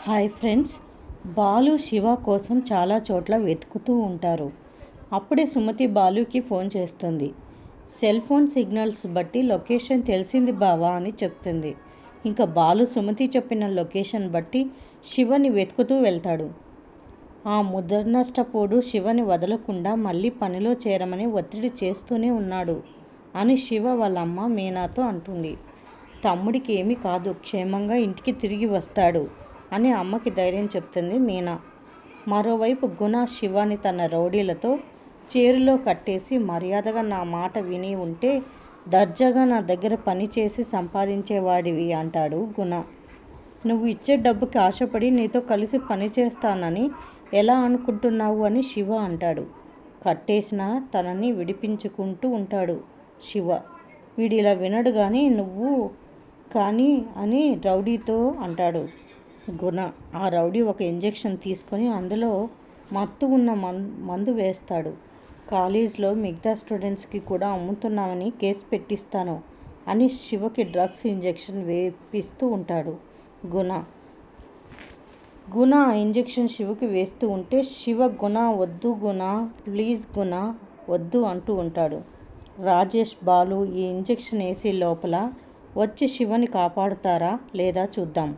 Hi friends. Balu Shiva కోసం చాలా చోట్ల వెతుకుతూ ఉంటారు. అప్పుడే సుమతి బాలుకి ఫోన్ చేస్తుంది. సెల్ ఫోన్ సిగ్నల్స్ బట్టి లొకేషన్ తెలిసింది బావా అని చెప్తుంది. ఇంకా బాలు సుమతి చెప్పిన లొకేషన్ బట్టి శివని వెతుకుతూ వెళ్తాడు. ఆ ముదనష్టపోడు శివని వదలకుండా మళ్ళీ పనిలో చేరమని ఒత్తిడి చేస్తూనే ఉన్నాడు అని శివ వాళ్ళ అమ్మ మీనాతో అంటుంది. తమ్ముడికి ఏమీ కాదు, క్షేమంగా ఇంటికి తిరిగి వస్తాడు అని అమ్మకి ధైర్యం చెప్తుంది మీనా. మరోవైపు గుణ శివాని తన రౌడీలతో చేరులో కట్టేసి మర్యాదగా నా మాట విని ఉంటే దర్జాగా నా దగ్గర పని చేసి సంపాదించేవాడివి అంటాడు గుణ. నువ్వు ఇచ్చే డబ్బుకి ఆశపడి నీతో కలిసి పని చేస్తానని ఎలా అనుకుంటున్నావు అని శివ అంటాడు. కట్టేసిన తనని విడిపించుకుంటూ ఉంటాడు శివ. వీడిలా వినడు కానీ నువ్వు కానీ అని రౌడీతో అంటాడు గుణ. ఆ రౌడీ ఒక ఇంజెక్షన్ తీసుకొని అందులో మత్తు ఉన్న మందు వేస్తాడు. కాలేజ్లో మిగతా స్టూడెంట్స్కి కూడా అమ్ముతున్నామని కేసు పెట్టిస్తాను అని శివకి డ్రగ్స్ ఇంజెక్షన్ వేపిస్తూ ఉంటాడు గుణ. ఆ ఇంజెక్షన్ శివకి వేస్తూ ఉంటే శివ గుణ వద్దు గుణ, ప్లీజ్ గుణ వద్దు అంటూ ఉంటాడు. రాజేష్ బాలు ఈ ఇంజెక్షన్ వేసి లోపల వచ్చి శివని కాపాడుతారా లేదా చూద్దాం.